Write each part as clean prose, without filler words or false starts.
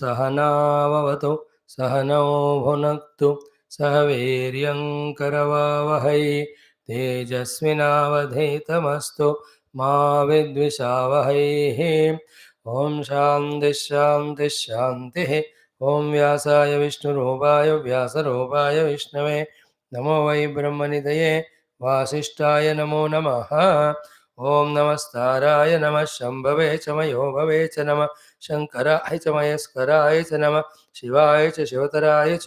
सहनाववतु सहनौ भुनक्तु सह वीर्यं करवावहै तेजस्विनावधीतमस्तु मा विद्विषावहैः। ॐ शान्तिः शान्तिः शान्तिः। ॐ व्यासाय विष्णुरूपाय व्यासरूपाय विष्णवे नमो वै ब्रह्मनिधये वासिष्ठाय नमो नमः। ॐ नमस्ताराय नमः शम्भवे च मयो भवे च नमः शङ्कराय च मयस्कराय च नमः शिवाय च शिवतराय च।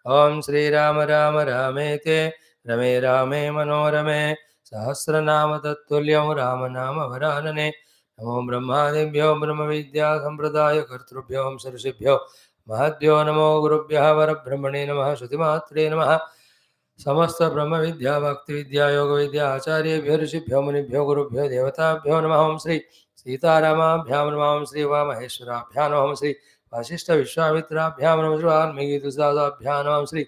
ॐ श्रीराम राम रामेते रमे रामे मनोरमे सहस्रनाम तत्तुल्यं रामनाम वरानने। नमो ब्रह्मादिभ्यो ब्रह्मविद्या सम्प्रदाय कर्तृभ्यो ऋषिभ्यो महद्भ्यो नमो गुरुभ्यः वरब्रह्मणे नमः श्रुतिमात्रे नमः। समस्त ब्रह्म विद्या भक्ति विद्या योग विद्या आचार्येभ्यो ऋषिभ्यो मुनिभ्यो गुरुभ्यो देवताभ्यो नमः। ओं श्री सीतारामाभ्यां नमः। ओं श्री उमामहेश्वराभ्यां नमः। ओं श्री वशिष्ठ विश्वामित्राभ्यां नमः। श्री वाल्मीकि तुलसीदासाभ्यां नमः। ओं श्री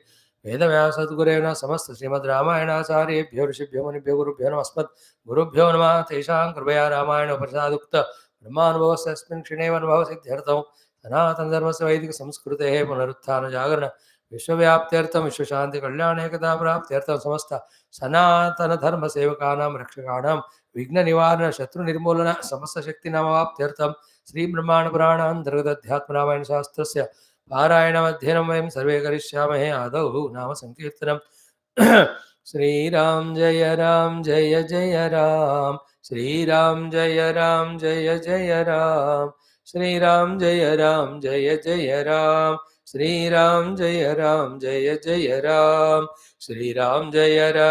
वेदव्यास सद्गुरुदेव नमः। समस्त श्रीमद् रामायणाचार्येभ्यो ऋषिभ्यो मुनिभ्यो गुरुभ्यो नमः। अस्मत् गुरुभ्यो नमः। तेषां कृपया रामायण प्रसादुक्त ब्रह्मानुभवस्य अस्मिन् क्षणेव अनुभव सिद्ध्यर्थं सनातनधर्मस्य वैदिक संस्कृतेः पुनरुत्थान जागरण विश्वव्याप्त्यर्थं विश्वशांति कल्याण एकता प्राप्त्यर्थं समस्त सनातन धर्म सेवकानां रक्षकाणां विघ्न निवारण शत्रु निर्मूलन समस्त शक्तिनामवाप्त्यर्थं श्री ब्रह्मांड पुराण अंतर्गत अध्यात्म रामायण शास्त्रस्य पारायणमध्ययनं वयं सर्वे करिष्यामहे। आदौ नाम संकीर्तनम्। श्रीराम जय जय राम श्रीराम जय जय राम श्रीराम जय जय राम श्रीराम जय जय राम श्रीराम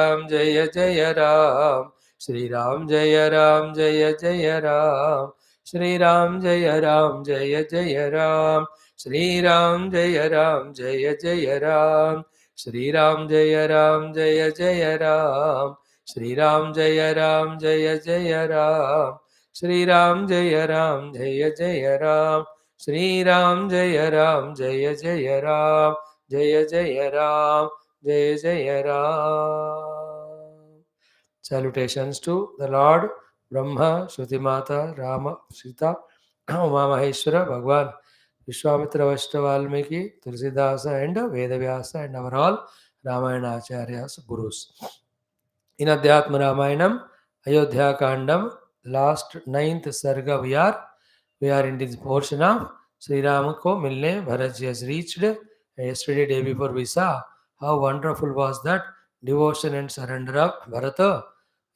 जय जय राम श्रीराम जय जय राम श्रीराम जय जय राम श्रीराम जय जय राम श्रीराम जय जय राम श्रीराम जय जय राम श्रीराम जय जय राम श्रीराम जय जय राम जय जय राम जय जय Ram. Salutations to the Lord Brahma, Shruti Mata, Rama, Sita, Uma Maheshwara, Bhagwan, Vishwamitra, Vashta, Valmiki, Tulsidasa, and Veda Vyasa, and our all Ramayana Acharyas, Gurus. In Adhyatma Ramayanam, Ayodhya Kandam, last 9th Sarga we are in this portion of Sri Rama ko milne Bharatji has reached. Yesterday, day before we saw how wonderful was that devotion and surrender of Bharata.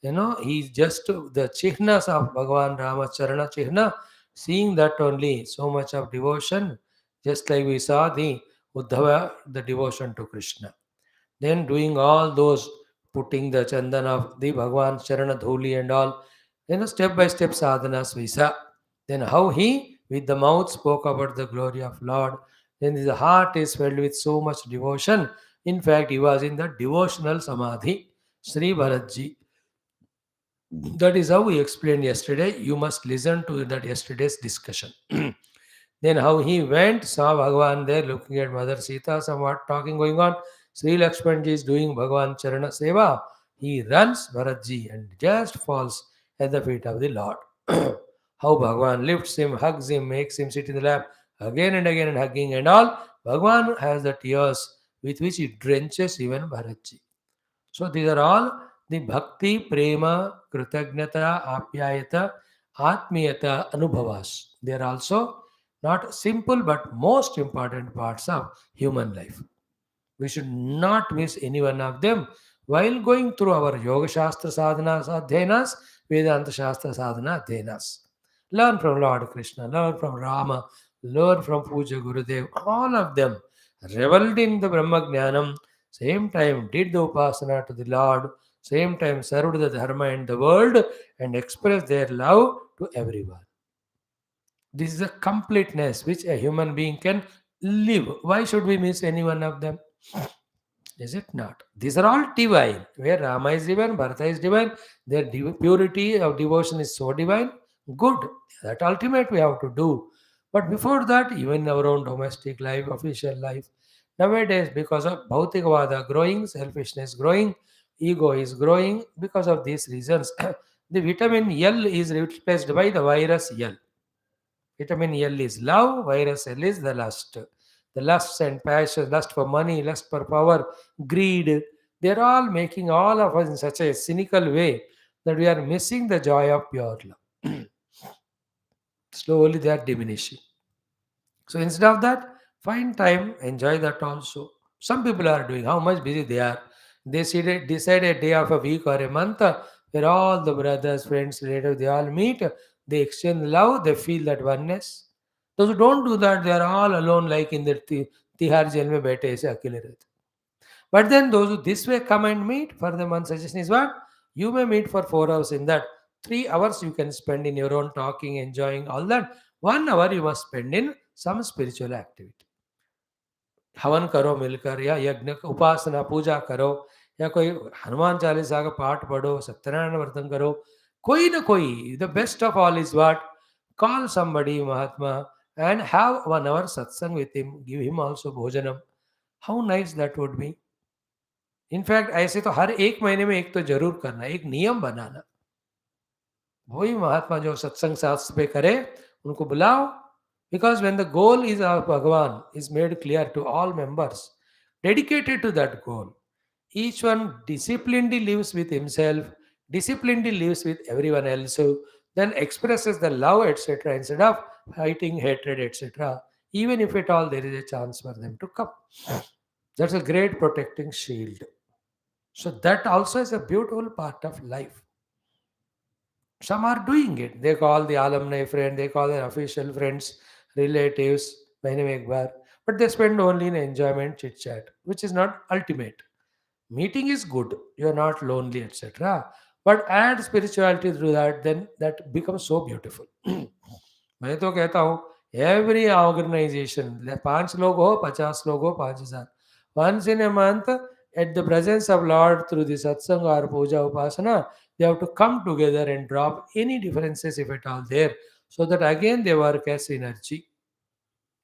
You know, he just the chihnas of Bhagavan Rama Charana chihna, seeing that only so much of devotion, just like we saw the Uddhava, the devotion to Krishna. Then doing all those, putting the chandan of the Bhagavan Charana Dhuli and all, step by step sadhanas we saw. Then how he with the mouth spoke about the glory of Lord. Then his heart is filled with so much devotion. In fact, he was in the devotional samadhi, Sri Bharatji. That is how we explained yesterday. You must listen to that yesterday's discussion. Then how he went, saw Bhagavan there looking at Mother Sita, somewhat talking going on. Sri Lakshmanji is doing Bhagavan Charana Seva. He runs Bharatji and just falls at the feet of the Lord. How Bhagavan lifts him, hugs him, makes him sit in the lap again and hugging and all. Bhagavan has the tears with which he drenches even Bharatji. So these are all the Bhakti, Prema, Kritagnata, Apyayata, Atmiyata, Anubhavas. They are also not simple but most important parts of human life. We should not miss any one of them while going through our Yoga Shastra Sadhanas Adhyanas, Vedanta Shastra Sadhana Adhyanas. Learn from Lord Krishna, learn from Rama, learn from Puja Gurudev. All of them reveled in the Brahma Jnanam, same time did the Upasana to the Lord, same time served the Dharma and the world and expressed their love to everyone. This is a completeness which a human being can live. Why should we miss any one of them? Is it not? These are all divine. Where Rama is divine, Bharata is divine, their purity of devotion is so divine. Good. That ultimate we have to do. But before that, even in our own domestic life, official life, nowadays, because of Bhautikavada growing, selfishness growing, ego is growing, because of these reasons, the vitamin L is replaced by the virus L. Vitamin L is love, virus L is the lust. The lust and passion, lust for money, lust for power, greed, they're all making all of us in such a cynical way that we are missing the joy of pure love. Slowly they are diminishing. So instead of that, find time, enjoy that also. Some people are doing how much busy they are. They decide a day of a week or a month where all the brothers, friends, relatives, they all meet, they exchange love, they feel that oneness. Those who don't do that, they are all alone like in the Tihar jail mein baithe aise akele rehte. But then those who this way come and meet, for them one suggestion is what? You may meet for 4 hours. In that 3 hours you can spend in your own talking, enjoying all that. 1 hour you must spend in some spiritual activity. हवन करो मिलकर या यज्ञ उपासना पूजा करो या कोई हनुमान चालीसा का पाठ पढ़ो सत्यनारायण व्रतम करो कोई ना कोई the best of all is what call somebody Mahatma and have 1 hour satsang with him, give him also bhojanam. How nice that would be. In fact ऐसे तो हर एक महीने में एक तो जरूर करना, एक नियम बनाना. वही महात्मा जो सत्संग शास्त्र पे करे उनको बुलाओ. Because when the goal is of Bhagavan is made clear to all members, dedicated to that goal, each one disciplinedly lives with himself, disciplinedly lives with everyone else, who then expresses the love, etc., instead of fighting, hatred, etc., even if at all there is a chance for them to come. That's a great protecting shield. So that also is a beautiful part of life. Some are doing it. They call the alumni friend, they call their official friends, relatives, महीने में एक बार. But they spend only in enjoyment, chit chat, which is not ultimate. Meeting is good. You are not lonely, etc. But add spirituality through that, then that becomes so beautiful. मैं तो कहता हूँ every organization 5 लोग हो 50 लोग हो 5,000 once in a month at the presence of Lord through the satsang or puja upasana, they have to come together and drop any differences if at all there, so that again they work as synergy.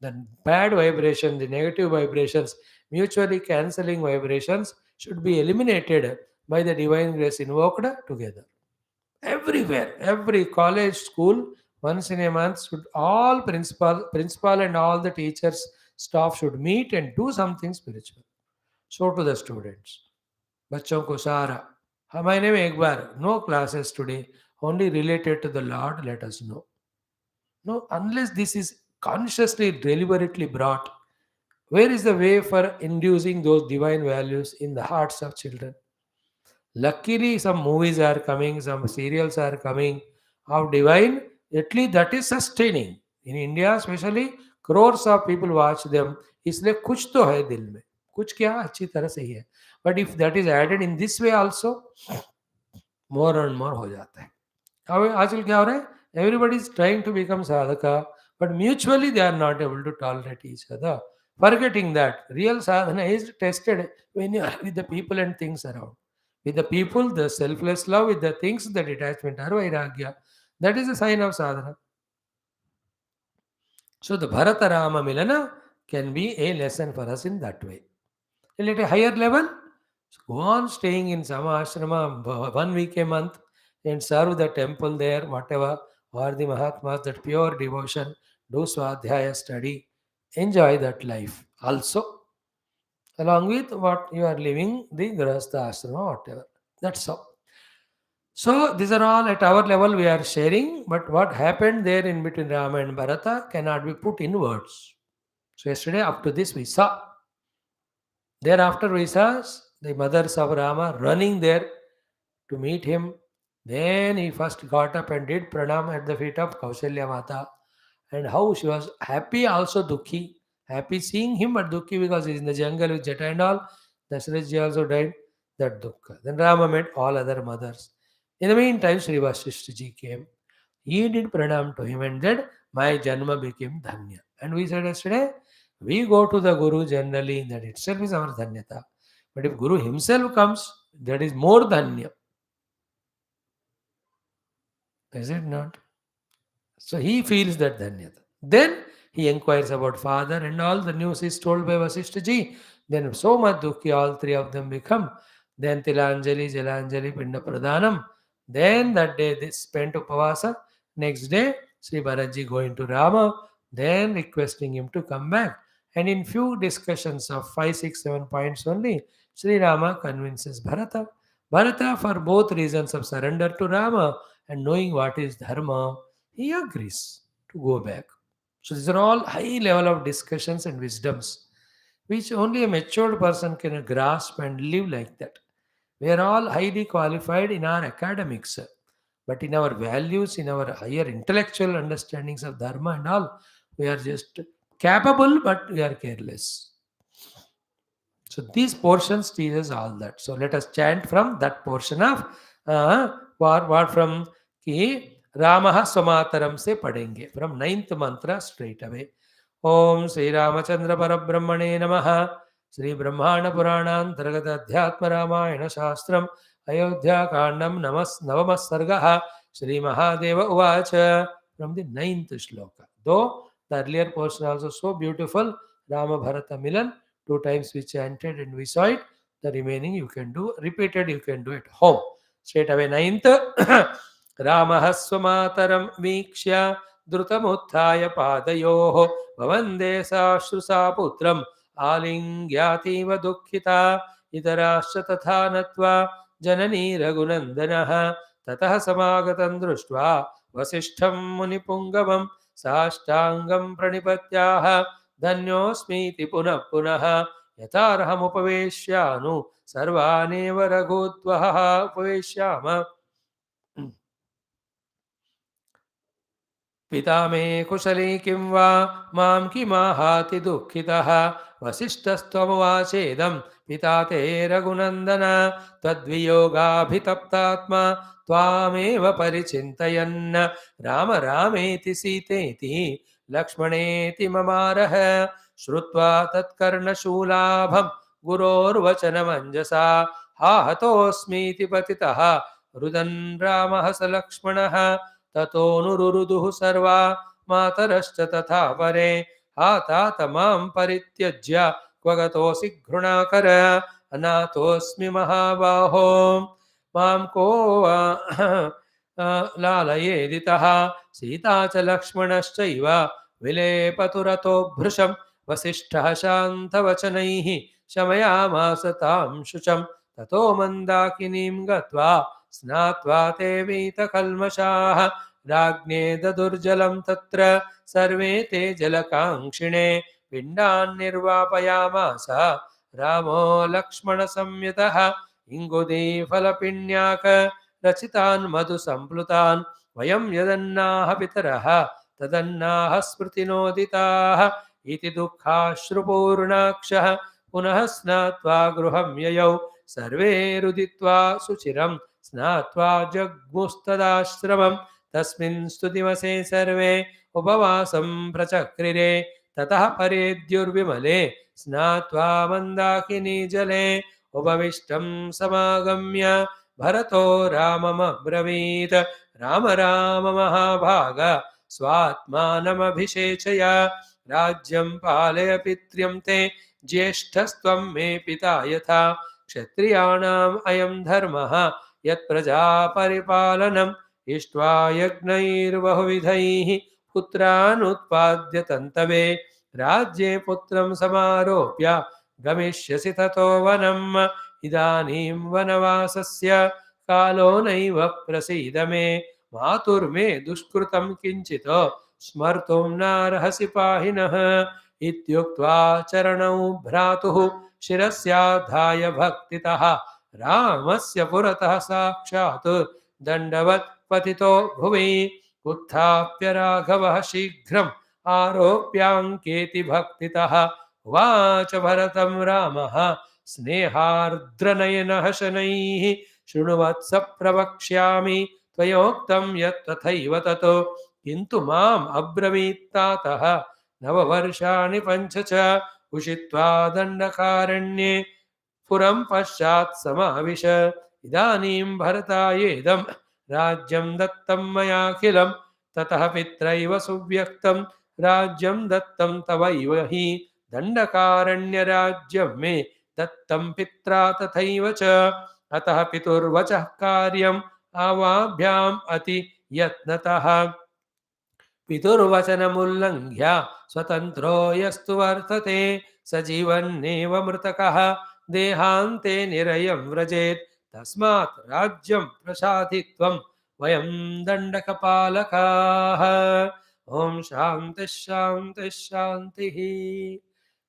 The bad vibration, the negative vibrations, mutually cancelling vibrations should be eliminated by the divine grace invoked together. Everywhere, every college, school, once in a month, should all principal and all the teachers, staff should meet and do something spiritual. So to the students, बच्चों को सारा हम महीने में एक बार no classes today, only related to the Lord, let us know. No, unless this is consciously, deliberately brought, where is the way for inducing those divine values in the hearts of children? Luckily, some movies are coming, some serials are coming of divine. At least that is sustaining. In India, especially, crores of people watch them. इसलिए कुछ तो है दिल में, कुछ क्या अच्छी तरह से ही है. But if that is added in this way also, more and more हो जाता है. अब आजकल क्या हो रहा है? Everybody is trying to become sadhaka, but mutually they are not able to tolerate each other. Forgetting that real sadhana is tested when you are with the people and things around. With the people, the selfless love; with the things, the detachment, vairagya. That is a sign of sadhana. So the Bharata Rama Milana can be a lesson for us in that way. And at a higher level, go on staying in some ashrama 1 week a month and serve the temple there, whatever, or the Mahatmas, that pure devotion, do Swadhyaya study, enjoy that life also, along with what you are living, the Grahastha ashrama, whatever. That's all. So these are all at our level we are sharing, but what happened there in between Rama and Bharata cannot be put in words. So yesterday up to this we saw. Thereafter we saw the mothers of Rama running there to meet him. Then he first got up and did pranam at the feet of Kaushalya Mata. And how she was happy, also Dukhi. Happy seeing him, but Dukhi because he's in the jungle with Jeta and all. Dasharatha also died. That Dukkha. Then Rama met all other mothers. In the meantime, Sri Vasishtha came. He did pranam to him and said, my janma became dhanya. And we said yesterday, we go to the Guru generally, that itself is our dhanyata. But if Guru himself comes, that is more dhanya. Is it not? So he feels that dhanyata. Then he inquires about father and all the news is told by Vasishtha ji. Then so much dukhi all three of them become. Then Tilanjali, Jalanjali, Pinda Pradhanam. Then that day they spent Upavasa. Next day Sri Bharatji going to Rama, then requesting him to come back. And in few discussions of 5, 6, 7 points only, Sri Rama convinces Bharata. Bharata, for both reasons of surrender to Rama and knowing what is Dharma, he agrees to go back. So these are all high level of discussions and wisdoms, which only a matured person can grasp and live like that. We are all highly qualified in our academics, but in our values, in our higher intellectual understandings of Dharma and all, we are just capable, but we are careless. So these portions teach us all that. So let us chant from that portion of what from ki Ramaha Swamataram se padenge from ninth mantra straight away. Om Sri Ramachandra Parabrahmane Namaha. Sri Brahmanda Purananthargata Adhyatma Ramayana Shastram Ayodhya Kandam Navamas Sargaha Sri Mahadeva Uvacha from the ninth shloka. Though the earlier portion also so beautiful, Rama Bharata Milan, 2 times we chanted and we saw it. The remaining you can do, repeated you can do at home. Straight away ninth. Ramah Swamataram Vikshya Drutamuttaya Padayoho Vavande Sashrusa Putram Alingyativa Dukkhita Itarascha Tatha Natva Janani Raghunandanaha Tatah Samagatam Društva Vasishtham Munipungavam Sashtangam Pranipatyaha Dhanyosmiti Punah Punah Yatarhamupaveshyanu Sarvaneva Raghutvaha Upaveshyama पिता मे कुशली किं वा मां किमाहाति दुःखितः वसिष्ठस्त्वमुवाचेदं पिता ते रघुनन्दन त्वद्वियोगाभितप्तात्मा त्वामेव परिचिन्तयन् राम रामेति सीतेति लक्ष्मणेति ममारः श्रुत्वा तत्कर्णशूलाभं गुरोर्वचनमञ्जसा हा हतोऽस्मीति पतितः रुदन् रामः स लक्ष्मणः ततोऽनुरुरुदुः सर्वा मातरश्च तथा परे हा तात मां परित्यज्य क्व गतोऽसि घृणाकर अनाथोऽस्मि महाबाहो मां को लालयेदितः सीता च लक्ष्मणश्चैव विलेपतुरतो भृशं वसिष्ठः शान्तवचनैः शमयामास तां शुचं ततो मन्दाकिनीं गत्वा स्नात्वा ते वीतकल्मषाः राज्ञे ददुर्जलं तत्र सर्वे ते जलकाङ्क्षिणे पिण्डान्निर्वापयामास रामो लक्ष्मणसंयुतः इङ्गुदीफलपिण्याक रचितान् मधुसम्प्लुतान् वयं यदन्नाः पितरः तदन्नाः स्मृतिनोदिताः इति दुःखाश्रुपूर्णाक्षः पुनः स्नात्वा गृहं ययौ सर्वे रुदित्वा सुचिरं स्नात्वा जग्मुस्तदाश्रमं तस्मिन् स्तुतिमसे सर्वे उपवासं प्रचक्रिरे ततः परेद्युर्विमले स्नात्वा मन्दाकिनी जले उपविष्टं समागम्य भरतो राममब्रवीत् राम राम महाभाग स्वात्मानमभिषेचय राज्यं पालय पित्र्यं ते ज्येष्ठस्त्वं मे पिता यथा क्षत्रियाणाम् अयं धर्मः यत्प्रजापरिपालनम् इष्ट्वा यज्ञैर्बहुविधैः पुत्रान् उत्पाद्य तन्तवे राज्ये पुत्रं समारोप्य गमिष्यसि ततो वनम् इदानीं वनवासस्य कालो नैव प्रसीद मे मातुर्मे दुष्कृतं किञ्चित् स्मर्तुं नार्हसि पाहिनः इत्युक्त्वा चरणौ भ्रातुः शिरस्याधाय भक्तितः रामस्य पुरतः साक्षात् दण्डवत् पतितो भुवि उत्थाप्य राघवः शीघ्रम् आरोप्याङ्केति भक्तितः उवाच भरतं रामः स्नेहार्द्रनयनः शनैः शृणुवत्स प्रवक्ष्यामि त्वयोक्तं यत् तथैव ततो किन्तु माम् अब्रवीत्तातः नववर्षाणि पञ्च च उषित्वा दण्डकारण्ये पुरं पश्चात् समाविश इदानीं भरतायेदं राज्यं दत्तं मयाखिलं ततः पित्रैव सुव्यक्तं राज्यं दत्तं तवैव हि दण्डकारण्यराज्यं मे दत्तं पित्रा तथैव च अतः पितुर्वचः कार्यम् आवाभ्याम् अति यत्नतः पितुर्वचनमुल्लङ्घ्य स्वतन्त्रो यस्तु वर्तते स जीवन्नेव मृतकः देहान्ते निरयं व्रजेत् तस्मात् राज्यं प्रसादित्वं वयं दण्डकपालकाः ॐ शान्तिः शान्तिः शान्तिः.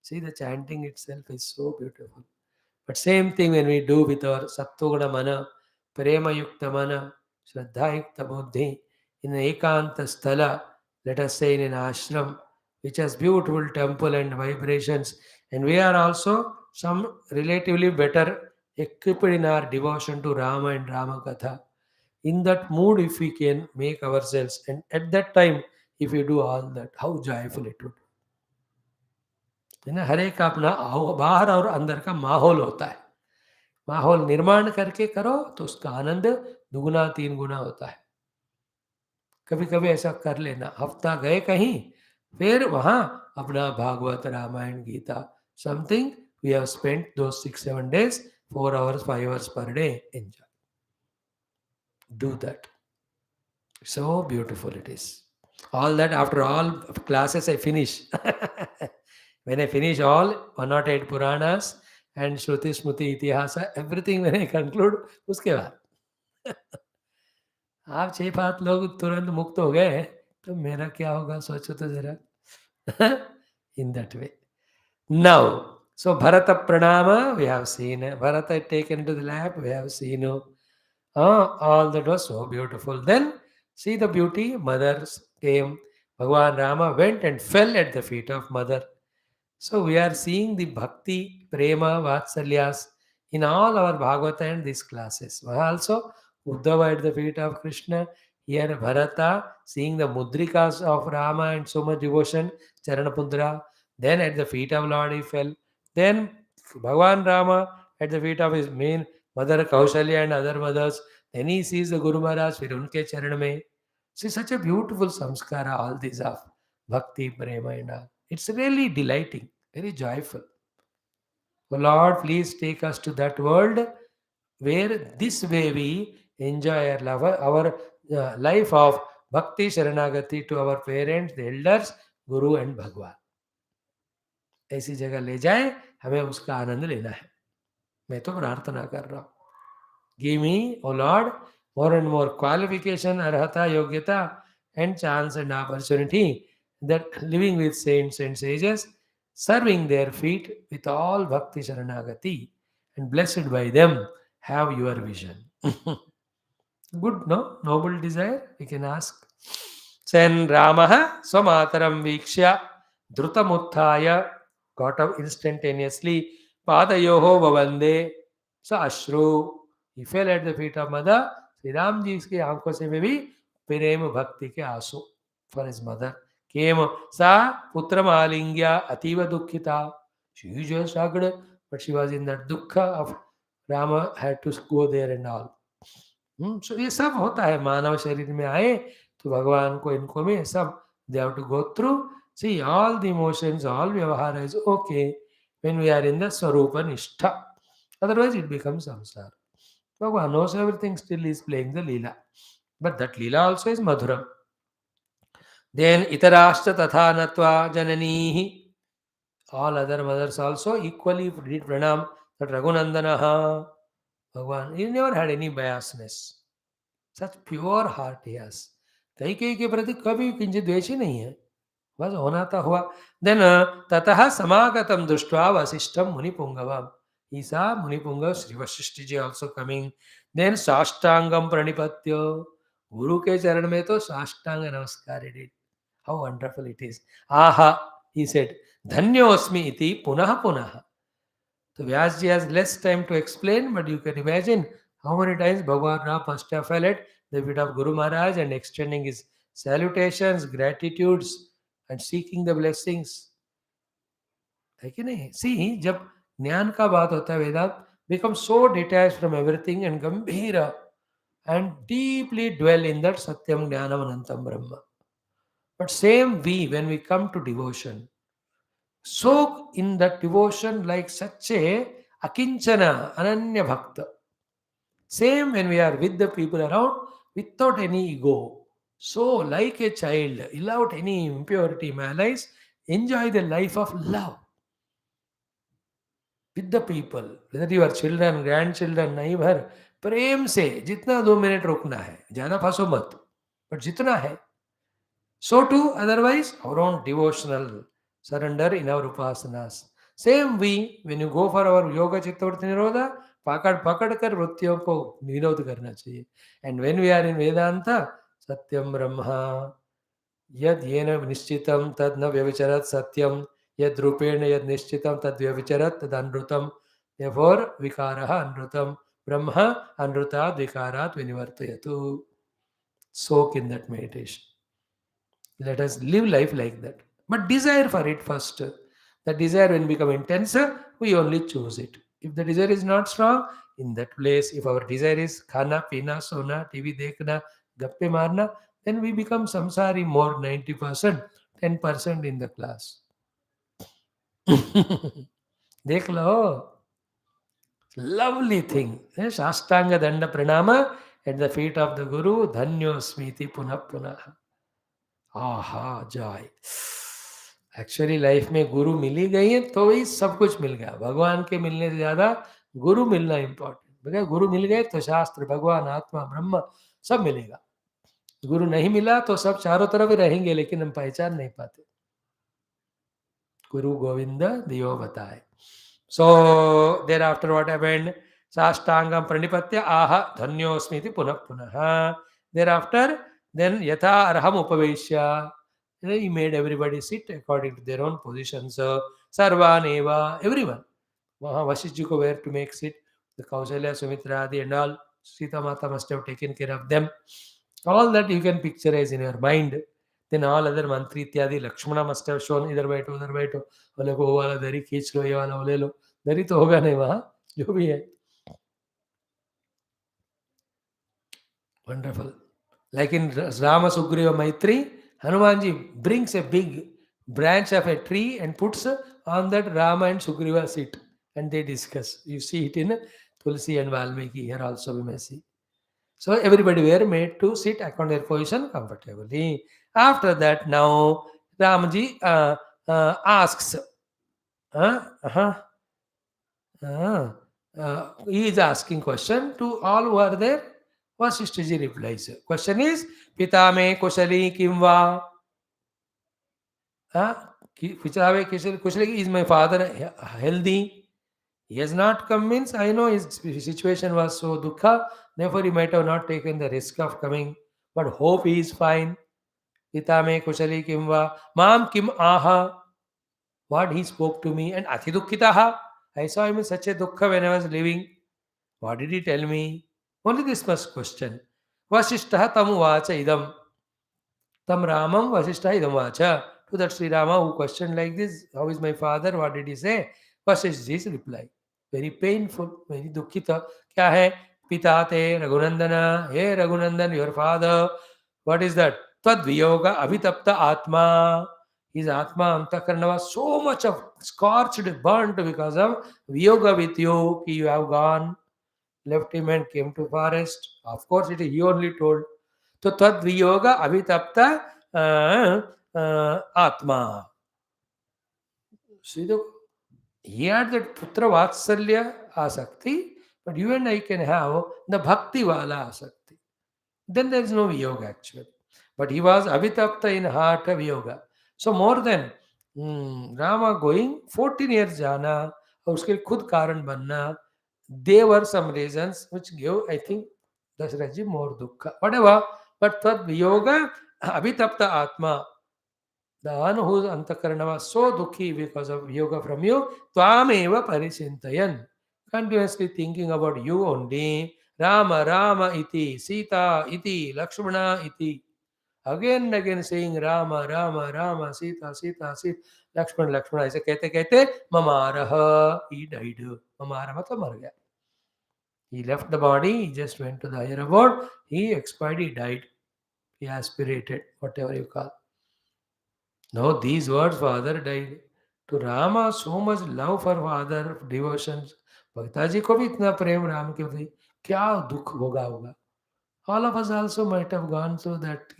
See, the chanting itself is so beautiful. But same thing when we do with our Sattoguna Mana, Prema Yukta Mana, Shraddha Yukta Buddhi, in an Ekanta Sthala, let us say in an ashram, which has beautiful temple and vibrations, and we are also some relatively better equipped in our devotion to Rama and Rama Katha. In that mood, if we can make ourselves, and at that time, if we do all that, how joyful it would. है ना, हर एक का अपना बाहर और अंदर का माहौल होता है. माहौल निर्माण करके करो तो उसका आनंद दुगुना तीन गुना होता है. कभी कभी ऐसा कर लेना, हफ्ता गए कहीं, फिर वहां अपना Bhagwat Ramayana Gita something we have spent दो 6-7 days 4 hours 5 hours per day. Enjoy, do that. So beautiful it is. All that after all classes I finish. When I finish all 108 Puranas and Shruti Smriti Itihasa, everything when I conclude, उसके बाद आप 6-5 लोग तुरंत मुक्त हो गए तो मेरा क्या होगा सोचो तो जरा. In that way. Now, so Bharata Pranama we have seen. Bharata taken to the lap we have seen. All that was so beautiful. Then see the beauty. Mothers came. Bhagavan Rama went and fell at the feet of mother. So we are seeing the bhakti, prema, vatsalyas in all our Bhagavata and these classes. Also, Uddhava at the feet of Krishna. Here Bharata seeing the mudrikas of Rama and so much devotion, Charanapundra. Then at the feet of Lord he fell. Then Bhagavan Rama at the feet of his main mother Kaushalya and other mothers. Then he sees the Guru Maharaj, fir unke charan mein. See, such a beautiful samskara, all these of bhakti, prema and all. It's really delighting, very joyful. Oh Lord, please take us to that world where this way we enjoy our life of bhakti, sharanagati to our parents, the elders, Guru and Bhagwan. ऐसी जगह ले जाए, हमें उसका आनंद लेना है. मैं तो प्रार्थना कर रहा हूँ. Give me, O Lord, more and more qualification, arhata, yogyata, and chance and opportunity that living with saints and sages, serving their feet with all bhakti sharanagati, and blessed by them, have your vision. Good, no? Noble desire, we can ask. Then Ramaha swamataram vikshya drutamuttaya got up instantaneously. Padayoho bhavande sa ashru. He fell at the feet of mother. Sri Ram ji की आंखों से में भी प्रेम भक्ति के आंसू for his mother came. Sa putram alingya ativa dukkhita. She just hugged, but she was in that dukkha of Rama had to go there and all. So ये सब होता है, मानव शरीर में आए तो भगवान को इनको में सब they have to go through. See, all the emotions, all vyavahara is okay when we are in the Swarupa Nishtha. Otherwise it becomes samsara. Bhagavan knows everything, still is playing the Leela. But that Leela also is Madhuram. Then Itarashta Tatha Natva Jananihi. All other mothers also equally did pranam. That Raghunandanaha. Bhagavan, he never had any biasness. Such pure heart he has. कहीं कहीं के प्रति कभी किंचित द्वेष ही नहीं है, बस होना था हुआ. देन ततः समागतम दृष्ट्वा वसिष्ठम मुनिपुंगवम. He saw Munipunga, Sri Vasishti ji also coming. Then Sashtangam Pranipatya. Guru ke charan mein to Sashtanga Namaskar he did. How wonderful it is. Aha, he said, Dhanyosmi iti punaha punaha. So Vyasji has less time to explain, but you can imagine how many times Bhagavan Ram must have fell at the feet of Guru Maharaj and extending his salutations, gratitudes, and seeking the blessings. है कि नहीं? See, जब ज्ञान का बात होता है, वेदांत become so detached from everything and gambhira and deeply dwell in that satyam jnanam anantam brahma. But same we, when we come to devotion, soak in that devotion like such a akinchana, ananya bhakta. Same when we are with the people around without any ego. So, like a child, without any impurity, malice, enjoy the life of love with the people, whether your children, grandchildren, neighbor. प्रेम से जितना 2 minute रुकना है, ज्यादा फंसो मत, but जितना है. So too, otherwise, our own devotional surrender in our upasanas. Same way, when you go for our yoga chittavrti nirodha, pakad kar वृत्तियों को निरोध करना चाहिए. And when we are in Vedanta, satyam brahma, यद येन निश्चितं तद न व्यभिचरत् सत्यम, यद रूपेण यद निश्चितं तद व्यभिचरत् तद अनृतम. Therefore, vikarah anrutam, brahma anrutat vikarat vinivartayatu. Soak in that meditation. Let us live life like that. But desire for it first. The desire, when become intenser, we only choose it. If the desire is not strong, in that place, if our desire is khana, pina, sona, TV dekhna, gappe marna, then we become samsari more 90%, 10% in the class. Dekh lo. Lovely thing. Shastanga danda pranama at the feet of the Guru. Dhanyo smiti punah punah. आहा Joy. Actually life में गुरु मिल ही गई है तो ही सब कुछ मिल गया. भगवान के मिलने से ज्यादा गुरु मिलना इंपॉर्टेंट. बगैर गुरु मिल गए तो शास्त्र, भगवान, आत्मा, ब्रह्म सब मिलेगा. गुरु नहीं मिला तो सब चारों तरफ ही रहेंगे लेकिन हम पहचान नहीं पाते. गुरु गोविंद दियो बताए. सो देर आफ्टर व्हाट हैपेंड? साष्टांगम प्रणिपत्य आह धन्योस्मीति पुनः पुनः. There after then yatha arham upavisya, he made everybody sit according to their own positions. Sarvaneva, everyone. Vasishji ko where to make sit, the Kausalya, Sumitra Adi and all, Sita Mata must have taken care of them. All that you can picturize in your mind. Then all other mantri ityadi, Lakshmana must have shown इधर बैठो उधर बैठो, बोले को वो वाला दरी खींच लो, ये वाला वो ले लो. दरी तो होगा नहीं वहाँ, जो भी है. Wonderful. Like in Rama Sugriva Maitri, Hanumanji brings a big branch of a tree and puts on that Rama and Sugriva sit and they discuss. You see it in Tulsi and Valmiki. Here also we may see. So everybody were made to sit according to their position comfortably. After that, now Ramaji asks, he is asking question to all who are there. Vasishtaji replies. Question is, Pita me kushali kimva? Pita me kushali, is my father healthy? He has not come means, I know his situation was so dukkha, therefore he might have not taken the risk of coming, but hope he is fine. Pita me kushali kimva? Mam kim aha? What he spoke to me, and ati dukkhitaha? I saw him in such a dukkha when I was living. What did he tell me? Only this first question. Vasishtaha tam vacha idam. Tam Ramam Vasishtaha idam vacha. To that Sri Rama who questioned like this, how is my father? What did he say? Vasishtaji's reply. Very painful, very dukkhita. Kya hai? Pita te Raghunandana. Hey Raghunandan, your father. What is that? Tad viyoga abhitapta atma. His atma antakarna was so much of scorched, burnt because of viyoga with you. You have gone. Left him and came to forest. Of course, it is he only told. So tad viyoga avitapta atma. See, he had that putra vatsalya asakti, but you and I can have the bhakti wala asakti. Then there is no viyoga actually. But he was avitapta in heart of viyoga. So more than Rama going 14 years jana, और उसके खुद कारण बनना. There were some reasons which gave, I think, Dasharathji more dukkha. Whatever, but tad viyoga abhitapta atma. The one whose antakarana was so dukhi because of viyoga from you, tvam parisintayan. Continuously thinking about you only. Rama, Rama iti, Sita iti, Lakshmana iti. Again and again saying Rama, Rama, Rama, Sita, Sita, Sita, Lakshmana, Lakshmana. ऐसे कहते Mamaraha, he died. Mamara मतलब मर गया. He left the body, he just went to the higher abode, he expired, he died. He aspirated, whatever you call. Now these words, father died. To Rama, so much love for father, devotions. भक्ता जी को भी इतना प्रेम राम के प्रति, क्या दुख होगा. All of us also might have gone through that.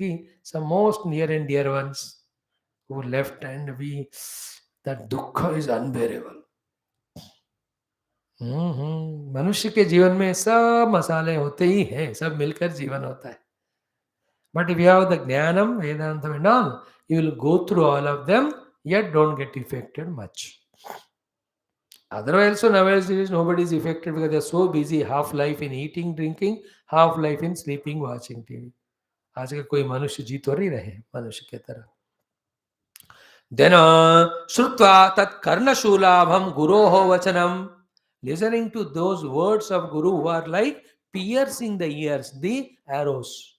Some most near and dear ones who left, and that dukkha is unbearable. मनुष्य के जीवन में सब मसाले होते ही हैं, सब मिलकर जीवन होता है. But if you have the Jnanam, Vedantam and all, you will go through all of them, yet don't get affected much. Otherwise, also nowadays nobody is affected because they are so busy, half life in eating, drinking, half life in sleeping, watching TV. आज का कोई मनुष्य जी तो नहीं रहे मनुष्य के तरह. Then Shrutva tat karnashulabham guroho vachanam. Listening to those words of Guru who are like piercing the ears, the arrows.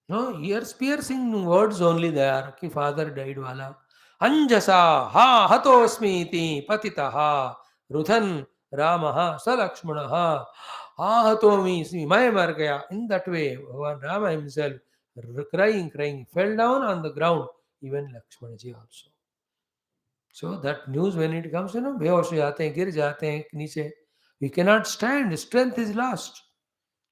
No, ears piercing words only there. Ki father died wala. Anjasa ha hatosmi iti patitaha rudhan Ramaha salakshmanaha ha hatomi ismi मैं मर गया. In that way, Bhagavan Rama himself crying, fell down on the ground. Even Lakshmanaji also. So that news when it comes, बेहोश हो जाते हैं, गिर जाते हैं नीचे. We cannot stand. Strength is lost.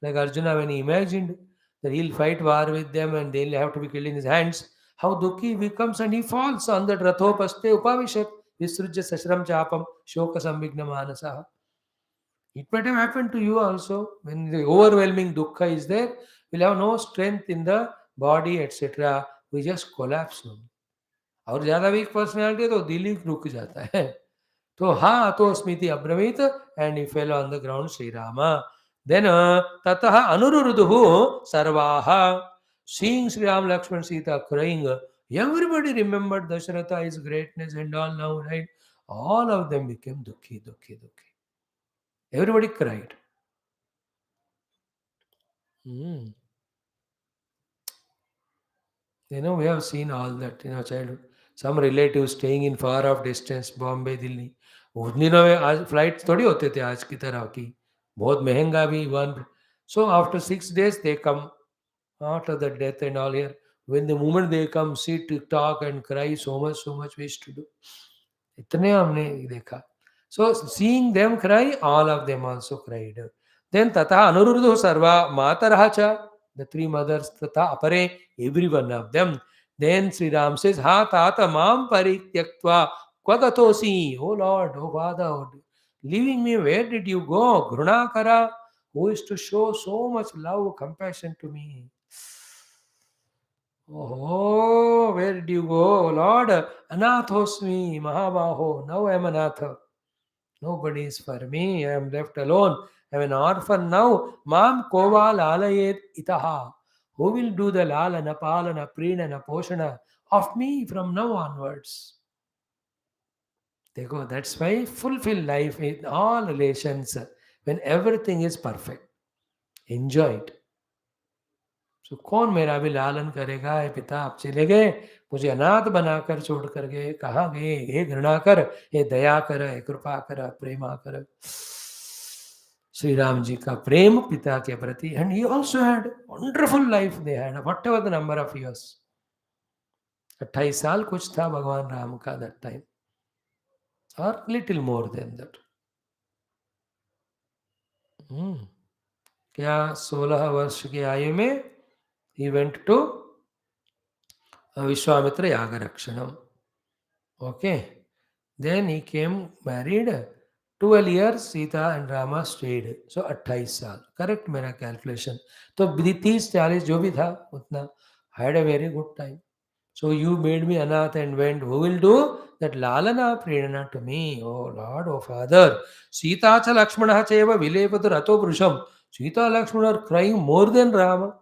Like Arjuna, when he imagined that he'll fight war with them and they'll have to be killed in his hands, how Dukhi becomes and he falls on that Rathopaste Upavishat, Visrujya Sashram Chapam, Shoka Sambhigna Manasaha. It might have happened to you also. When the overwhelming Dukkha is there, we'll have no strength in the body, etc. We just collapse. और ज़्यादा week personality है तो दिल ही रुक जाता है. तो हाँ तो स्मृति अब्रवीत and he fell on the ground Shri Ram. Then ततः अनुरुरुदुः सर्वाः. Seeing Sri Ram, Lakshman, Sita crying, everybody remembered Dasharatha, his greatness and all now, right? All of them became dukhi. Everybody cried. We have seen all that in our childhood. Some relatives staying in far off distance, Bombay, Delhi. उन दिनों में आज flight थोड़ी होते थे आज की तरह की, बहुत महंगा भी one. So after 6 days they come after the death and all here. When the moment they come, sit, talk and cry so much we used to do. इतने हमने देखा. So seeing them cry, all of them also cried. Then tata anuruddhu sarva matarah cha, the three mothers, tata apare, every one of them. Then Sri Ram says, ha tata mam parityaktva kvagatosi. Oh Lord, oh Father, leaving me, where did you go? Grunakara, who is to show so much love, compassion to me. Oh, where did you go, Lord? Anathosmi, Mahabaho. Now I am anatha. Nobody is for me. I am left alone. I am an orphan now. Mam kova lalayet itaha. Who will do the lalana, palana, prinana, poshana of me from now onwards? That's why fulfill life in all relations when everything is perfect. Enjoy it. So कौन मेरा भी लालन करेगा? हे पिता आप चले गए, मुझे अनाथ बनाकर छोड़ कर गए, कहाँ गए? हे घृणा कर, हे दया कर, हे कृपा कर, प्रेमा कर. श्री राम जी का प्रेम पिता के प्रति. And he also had wonderful life they had, whatever the number of years. 28 साल कुछ था भगवान राम का that time, or little more than that. क्या 16 वर्ष की आयु में he went to Vishwamitra Yagarakshanam. Okay. Then he came married. 12 years Sita and Rama stayed. So 28 साल. Correct मेरा calculation. तो 30-40 जो भी था उतना. Had a very good time. So you made me anath and went. Who will do that lalana prerana to me? Oh Lord, oh Father. Sita cha Lakshmana cha eva vilepatu rato purusham. Sita and Lakshmana are crying more than Rama.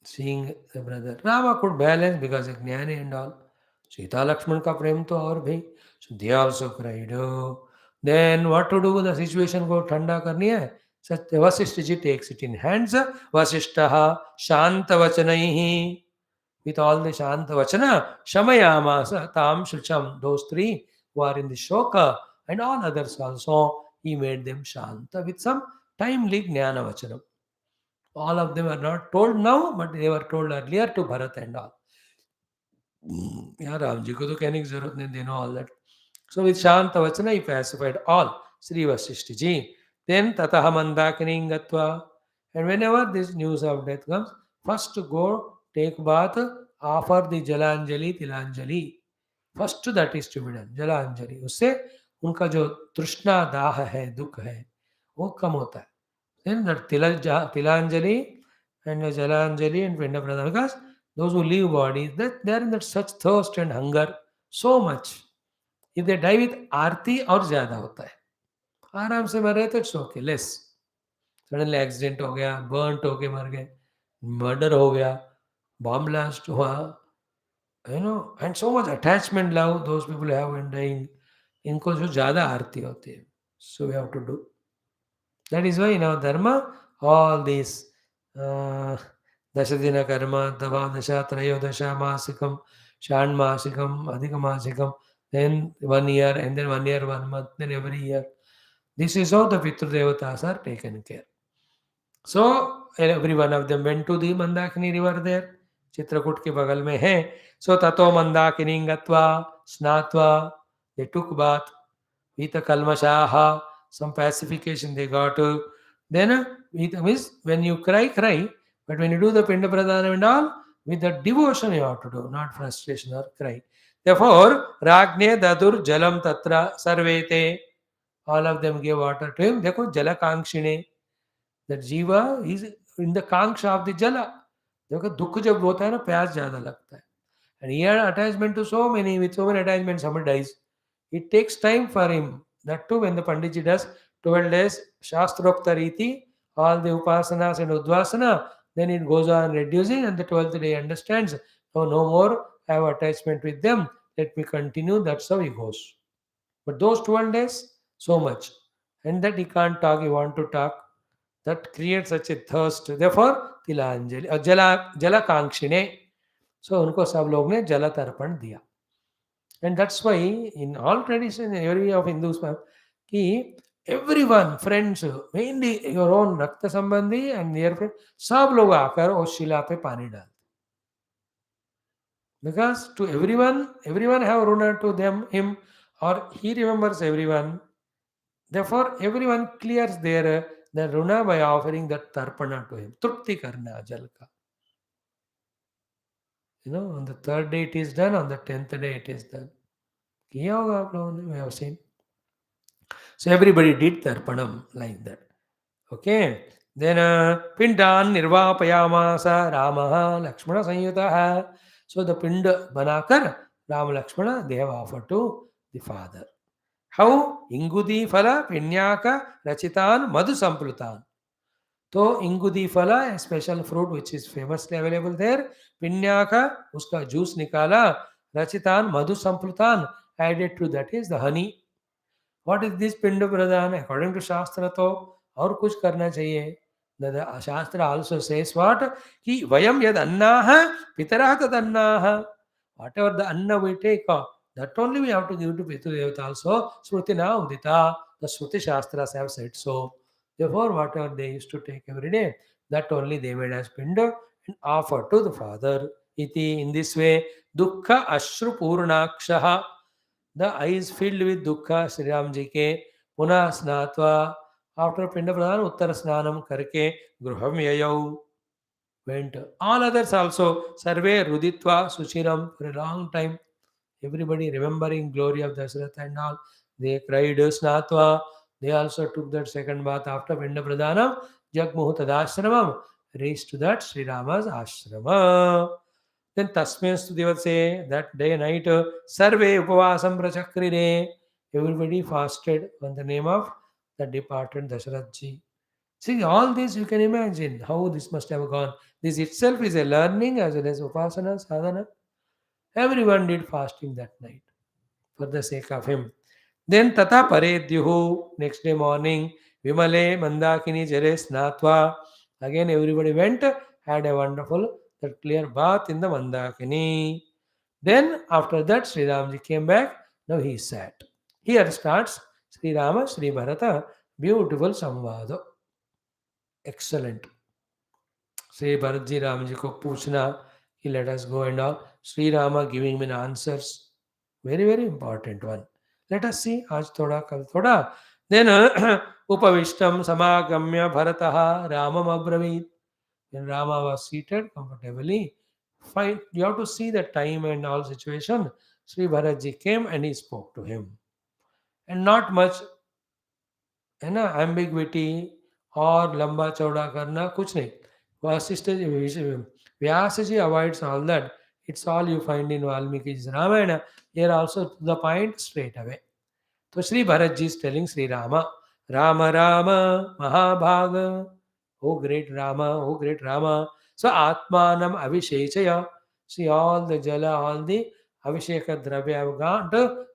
Seeing the brother. Rama could balance because of Jnani and all. Sita Lakshman ka prem to aur bhai. So they also cried. Oh. Then what to do? The situation ko thanda karni hai. Vasishta ji takes it in hands. Vasishtaha shanta vachanaihi. With all the shanta vachana, shamayamasa tam shrucham. Those three who are in the shoka and all others also, he made them shanta with some timely jnana vachanam. All of them are not told now, but they were told earlier to Bharat and all. Yeah, Ramji ko to कहने की जरूरत नहीं, they know all that. So with Shanta Vachana he pacified all. Sri Vasishthaji. Then Tataha Mandakinim Gatva. And whenever this news of death comes, first to go take bath, offer the Jalanjali, Tilanjali. First that is to be done, Jalanjali. उससे उनका जो तृष्णा दाह है, दुख है, वो कम होता है. Then that tilanjali and jalanjali and pinda pradana, because those who leave bodies, that they are in that such thirst and hunger so much. If they die with आरती और ज्यादा होता है. आराम से मर रहे तो it's okay, less. Suddenly accident हो गया, बर्नट होके मर गए, मर्डर हो गया, बॉम्ब ब्लास्ट हुआ, and so much attachment love those people have in dying, इनको जो ज़्यादा आरती होती है. So we have to do. That is why in our dharma, all these Dashadina karma, Davadasha, Trayodasha, Masikam, Shanmasikam, Adhikamasikam, then 1 year, and then 1 year, 1 month, then every year. This is how the Pitru Devatas are taken care. So every one of them went to the Mandakini river there. Chitrakoot के बगल में है. सो ततो मंदाकिनी गत्वा स्नात्वा, they took bath, vita kalmashaha, some pacification they got. Then vita means when you cry, cry, but when you do the pinda pradana and all, with the devotion you have to do, not frustration or cry. Therefore, ragne dadur jalam tatra sarvete, all of them gave water to him. देखो जल कांक्षिणे, that jiva is in the kanksha of the jala. देखो दुख जब होता है ना, प्यास ज्यादा लगता है. And he had attachment to so many, with so many attachments, somebody dies. It takes time for him. That too, when the Panditji does 12 days, Shastrokta Riti, all the Upasanas and Udvasana, then it goes on reducing, and the 12th day understands, no more I have attachment with them, let me continue, that's how he goes. But those 12 days, so much. And that he can't talk, he want to talk. That creates such a thirst. Therefore, Tilanjali, Jala Kankshine. So उनको सब लोग ने जल तर्पण दिया. And that's why in all tradition, in every of Hindus, कि everyone, friends, mainly your own रक्त संबंधी and near friend, सब लोग आकर उस शिला पे पानी डालते. Because to everyone have runa to them, him, or he remembers everyone. Therefore, everyone clears their the runa by offering that tarpana to him. Trupti karna jal ka. On the 3rd day it is done, on the 10th day it is done. किया होगा आप लोगों ने, we have seen. So everybody did tarpanam like that. Okay. Then pindan nirvapayamasa Ramaha Lakshmana Sanyutaha. So the pinda banakar Rama Lakshmana they have offered to the father. How? Ingudi phala pinyaka rachitan madhu samplutan. So ingudi phala, a special fruit which is famously available there. Pinyaka, uska juice nikala. Rachitan madhu samplutan. Added to that is the honey. What is this pinda pradhan? According to Shastra, to और कुछ करना चाहिए. The Shastra also says what? कि vayam yad annaha pitaraha tad annaha. Whatever the anna we take, that only we have to give to Pitu Devata also. Smritina udita. The Shruti Shastras have said so. Therefore, whatever they used to take every day, that only they made as pinda and offer to the father. Iti, in this way, dukkha ashru purnakshaha. The eyes filled with dukkha, Sri Ram ji ke, punah snatva, after pinda pradhan, uttara snanam karke, gruham yayau, went. All others also, sarve ruditva suchiram, for a long time, everybody remembering glory of Dasharatha and all, they cried snatva, they also took that second bath after pinda pradhanam, jagmuhutadashramam, reached to that Sri Rama's ashrama. Then Tasmins Divase, that day and night, Sarve Upavasam Prachakrire, everybody fasted on the name of the departed Dasharathji. See, all this you can imagine how this must have gone. This itself is a learning as well as Upasana, Sadhana. Everyone did fasting that night for the sake of him. Then Tata Paredyuhu, next day morning, Vimale Mandakini Jare Snatva. Again, everybody went, had a wonderful that clear bath in the Mandakini. Then, after that, Sri Ramji came back. Now he sat. Here starts Sri Rama, Sri Bharata. Beautiful Samvada. Excellent. Sri Bharatji Ramji ko puchna, he let us go and all. Sri Rama giving me answers. Very, very important one. Let us see. Aaj thoda, kal thoda. Then Upavishtam Samagamya Bharataha Ramam Abravit. When Rama was seated comfortably, fine, you have to see the time and all situation. Sri Bharatji came and he spoke to him. And not much है ना ambiguity और लंबा चौड़ा करना कुछ नहीं. Vashishtha ji Vyasa ji avoids all that. It's all you find in Valmiki Ramayana. Here also to the point straight away. तो Shri Bharat ji is telling Shri Ram Ram Ram महाभाग. O great Ram, O great Ram. So आत्मानम अभिषेचय. See all the jala, all the abhisheka dravya have got.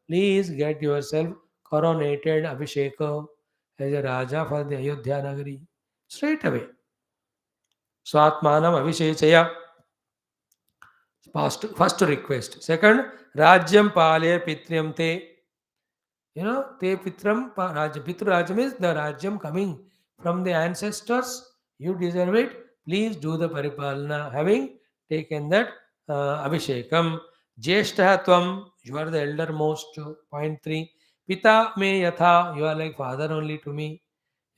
Please get yourself coronated abhisheka as a Raja for the Ayodhya Nagari. Straight away. Swatmanam Avishechaya. First request. Second, Rajyam Pale Pitryam Te. You know, Te Pitram Rajya. Pitru Rajya means the Rajyam coming from the ancestors. You deserve it. Please do the Paripalana. Having taken that Abhishekam. Jeshtaha Tvam. You are the eldermost. Point 3. Pita me yatha. You are like father only to me.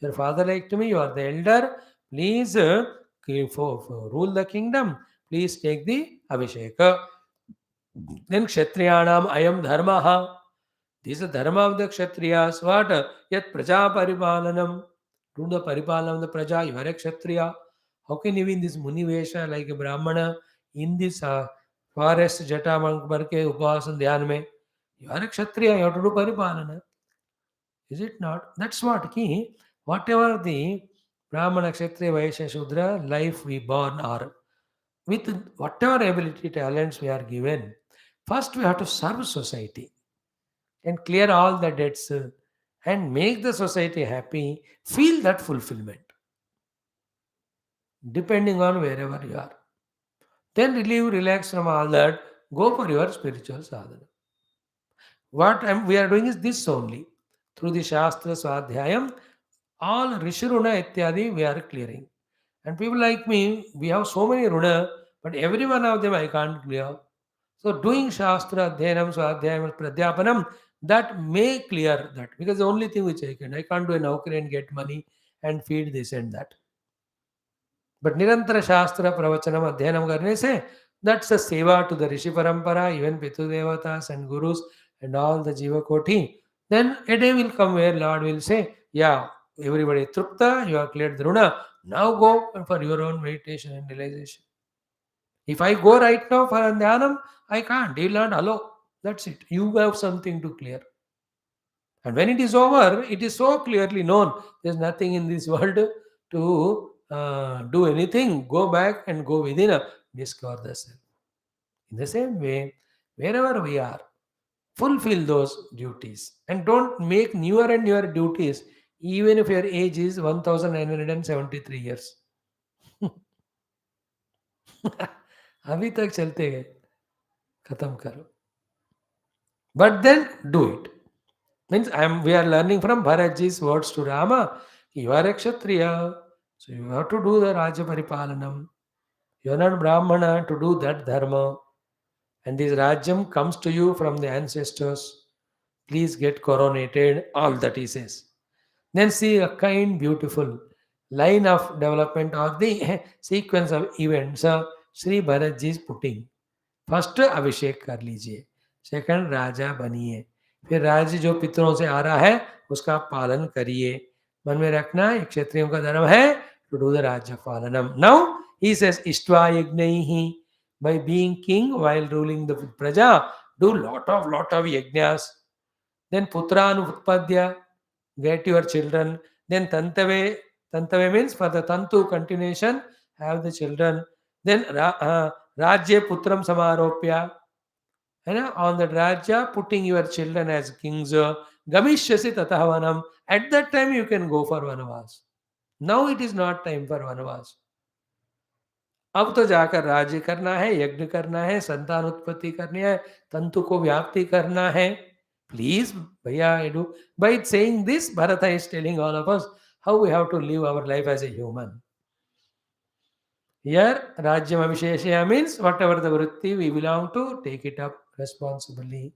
Your father like to me, you are the elder. Please rule the kingdom. Please take the Abhisheka. Then Kshatriyanam ayam dharmaha. This is the dharma of the Kshatriyas. What? Yat praja paripalanam. Do the paripalanam of the praja. You are a Kshatriya. How can you be in this Muni Vesha like a Brahmana in this forest Jata Barke Upasan Dhyan mein? You are a Kshatriya. You have to do paripalana. Is it not? That's what key. Whatever the Brahmana, Kshatriya, Vaishya, Shudra life we born are, with whatever ability, talents we are given, first we have to serve society and clear all the debts and make the society happy, feel that fulfillment, depending on wherever you are. Then relieve, relax from all that, go for your spiritual sadhana. We are doing is this only. Through the Shastra Swadhyayam, all Rishi Runa Ityadi we are clearing. And people like me, we have so many Runa, but every one of them I can't clear. So doing Shastra, Adhyanam, Swadhyayam, Pradhyapanam, that may clear that. Because the only thing which I can't do a Naukri and get money and feed this and that. But Nirantara Shastra, Pravachanam, Adhyanam karne se, that's a seva to the Rishi Parampara, even Pitu Devatas and Gurus and all the Jiva Koti. Then a day will come where Lord will say, yeah, everybody trupta, you have cleared the Runa. Now go for your own meditation and realization. If I go right now for Dhyanam, I can't. He will not allow. That's it. You have something to clear. And when it is over, it is so clearly known. There's nothing in this world to do anything. Go back and go within. Discover the self. In the same way, wherever we are, fulfill those duties. And don't make newer and newer duties, even if your age is 1973 years. अभी तक चलते गए, खत्म करो. But then do it. Means we are learning from Bharatji's words to Rama. You are a Kshatriya, so you have to do the Raja Paripalanam. You are not Brahmana to do that dharma. And this Rajyam comes to you from the ancestors. Please get coronated, all that he says. Then see a kind, beautiful line of development of the sequence of events Sri Bharatji is putting. First अभिषेक कर लीजिए, second राजा बनिए, फिर राज्य जो पितरों से आ रहा है उसका पालन करिए. मन में रखना ये क्षत्रियों का धर्म है टू डू द राज्य पालनम. नाउ ही सेज इष्ट्वा यज्ञैहि, by being king while ruling the praja, do lot of yajnas. Then putranu utpadya, get your children. Then tantave means for the tantu continuation, have the children. Then rajya putram samaropya, on the rajya putting your children as kings. Gamishyasi tatavanam, at that time you can go for vanavas. Now it is not time for vanavas. अब तो जाकर राज्य करना है, यज्ञ करना है, संतान उत्पत्ति करनी है, तंतु को व्याप्ति करना है. Please, भैया, I do. By saying this, Bharata is telling all of us how we have to live our life as a human. Here, Rajyam Avisheshaya means whatever the vritti we belong to, take it up responsibly.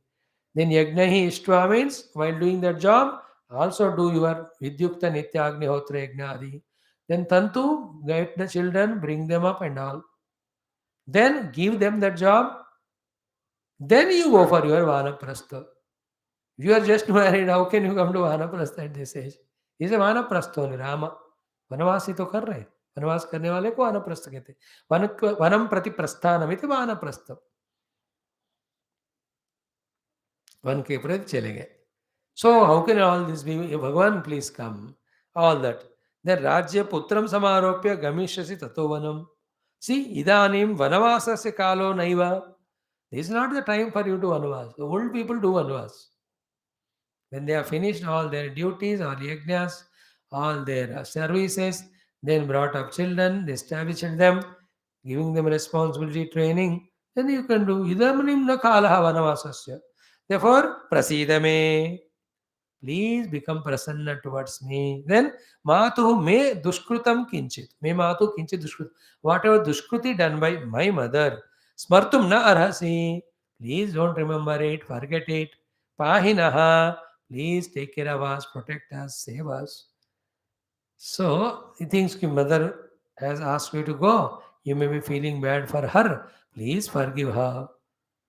Then Yajnahi Ishtva means while doing that job, Also do your Vidyukta Nitya Agnihotra Yajna. Then Tantu, get the children, bring them up and all. Then give them that job. Then you go for your Vanaprastha. You are just married, how can you come to Vanaprastha at this age? He's a Vanaprastha only, Rama. वनवास ही तो कर रहे हैं, वनवास करने वाले को वानप्रस्थ कहते हैं। वनम प्रति प्रस्थानम इति वानप्रस्थ, वन के प्रति चले गए। So how can all this be? Bhagavan, please come. All that. Then Rajya Putram Samaropya Gamishasi Tato Vanam. See, Idanim Vanavasasya Kalo Naiva. This is not the time for you to Vanavas. The old people do Vanavas. When they have finished all their duties, all yajnas, all their services, then brought up children, they established them, giving them responsibility, training, then you can do Idamanim na Kalaha Vanavasasya. Therefore, Prasidame. Please become prasanna towards me. Then, Matu me dushkrutam kinchit. Me Matu kinchit dushkrutam. Whatever dushkruti done by my mother, smartum na arhasi. Please don't remember it, forget it. Pahinaha. Please take care of us, protect us, save us. So, he thinks ki mother has asked you to go. You may be feeling bad for her. Please forgive her.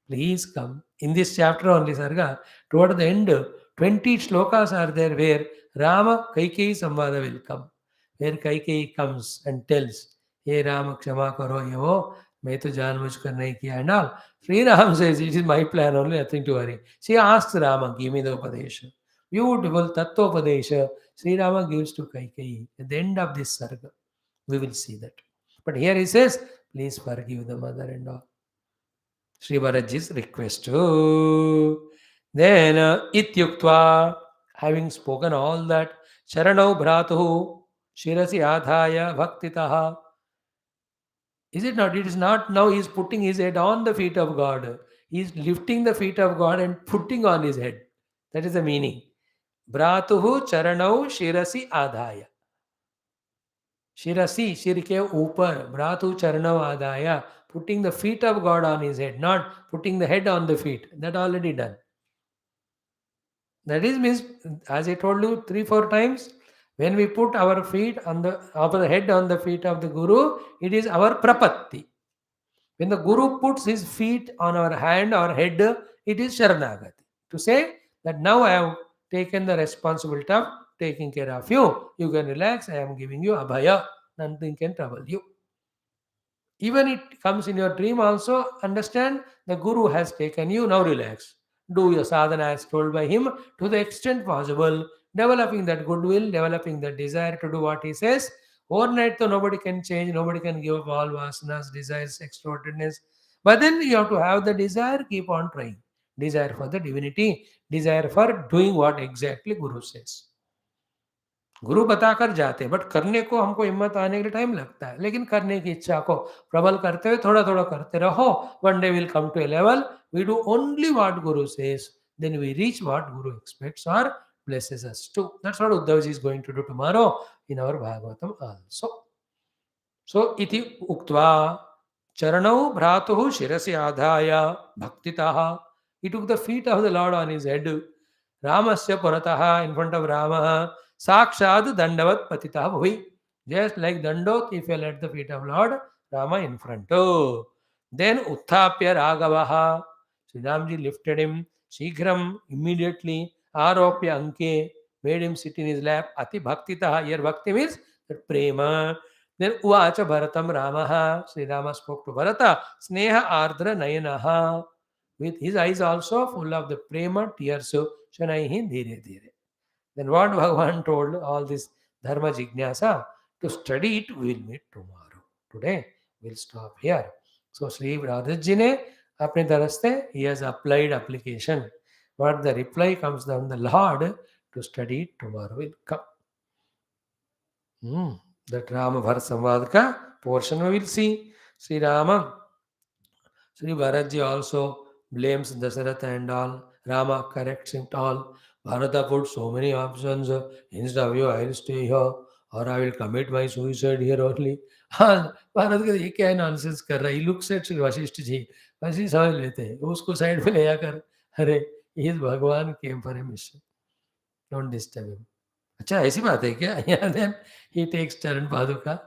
Please come. In this chapter only, Sarga, toward the end, 20 shlokas are there where Rama Kaikeyi Samvada will come. Where Kaikeyi comes and tells, Hey Rama, Kshama karo yevo, main to janmujh nahi kiya and all. Sri Ram says, it is my plan only, nothing to worry. She asks Rama, give me the Upadesha. Beautiful Tattva-Upadesha, Sri Rama gives to Kaikeyi. At the end of this Sarga, we will see that. But here he says, please forgive the mother and all. Sri Bharatji's request. Then, Ityuktva, having spoken all that, Sharanau Bhratuhu, Shirasi Adhaya Bhaktitaha. Is it not? It is not now. He is putting his head on the feet of God. He is lifting the feet of God and putting on his head. That is the meaning. Bhratuhu Charanau Shirasi Adhaya. Shirasi, shir ke upar, Bhratu Charanau Adhaya. Putting the feet of God on his head, not putting the head on the feet. That already done. That is means, as I told you 3-4 times, when we put our feet on our head on the feet of the Guru, it is our prapatti. When the Guru puts his feet on our hand or head, it is Sharanagati. To say that now I have taken the responsibility of taking care of you. You can relax. I am giving you abhaya. Nothing can trouble you. Even it comes in your dream also, understand the Guru has taken you, now relax. Do your sadhana as told by him to the extent possible, developing that goodwill, developing that desire to do what he says. Overnight, though, nobody can change, nobody can give up all vasanas, desires, extraordinariness. But then you have to have the desire, keep on trying. Desire for the divinity, desire for doing what exactly Guru says. गुरु बताकर जाते हैं, but करने को हमको हिम्मत आने के लिए टाइम लगता है, लेकिन करने की इच्छा को प्रबल करते हुए थोड़ा थोड़ा करते रहो. One day will come to a level we do only what guru says, then we reach what guru expects और blesses us too. That's what Uddhavji is going to do tomorrow in our Bhagavatam also. So iti uktva charanau bhratuhu shirasi adhaya bhaktitaha. He took the feet of the Lord on his head. Ramasya parataha, in front of Rama, Sakshad Dandavat Patita Bhui. Just like Dandot, he fell at the feet of Lord Rama in front. Oh. Then Uthapya Ragavaha. Sri Ramji lifted him. Shighram, immediately. Aropya Anke, made him sit in his lap. Ati Bhaktitaha. Here Bhakti means that Prema. Then Uvacha Bharatam Ramaha. Sri Rama spoke to Bharata. Sneha Ardra Nayanaha. With his eyes also full of the Prema tears. Shanaihi Dhire Dhire. Then what Bhagavan told, all this Dharma Jignasa, to study it, we will meet tomorrow. Today, we'll stop here. So, Sri Radhaji ne, apne taraste, he has applied application. But the reply comes down the Lord to study it tomorrow will come. That Rama Bharat Samvad ka portion we will see. Sri Rama, Sri Bharatji also blames Dasaratha and all. Rama corrects him all. Bharata put so many options. Instead of you, I will stay here or I will commit my suicide here only. हाँ, भारत का ये क्या nonsense कर रहा है? He looks at Vashishtha ji, Vashishtha समझ लेते हैं, उसको साइड पे ले जाकर, अरे, he is Bhagwan came for a mission. Don't disturb him. अच्छा ऐसी बात है क्या? Yeah, then he takes Charan Paduka,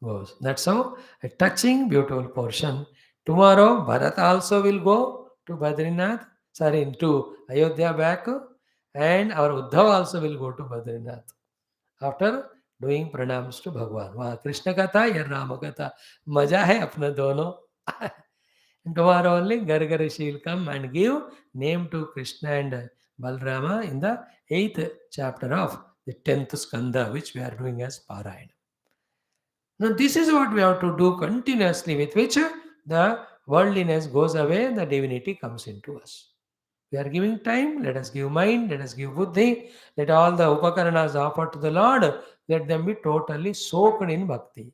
goes. That's how a touching, beautiful portion. Tomorrow, Bharat also will go to Badrinath, sorry, to Ayodhya back, and our Uddhav also will go to Badrinath after doing pranams to Bhagwan. वहाँ कृष्ण कथा या राम कथा मजा है अपना दोनों. Tomorrow only Gargar she will come and give name to Krishna and Balrama in the 8th chapter of the 10th skanda, which we are doing as Parayana. Now, this is what we have to do continuously, with which the worldliness goes away and the divinity comes into us. We are giving time, let us give mind, let us give buddhi, let all the upakaranas offered to the Lord, let them be totally soaked in bhakti.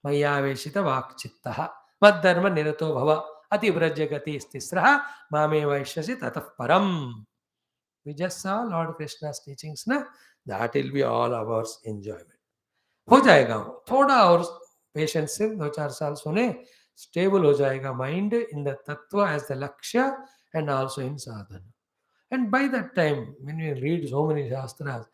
मय्यावेशित वाक्चित्तः मद्धर्म निरतो भव अतिव्रजगति स्तिस्रः मामे वैश्यसि ततः परम्. We just saw Lord Krishna's teachings ना, that will be all ours enjoyment. हो जाएगा वो, थोड़ा और पेशेंस से 2-4 साल सुने, स्टेबल हो जाएगा माइंड इन द तत्व एज द लक्ष्य and also in Sadhana. And by that time, when we read so many shastras,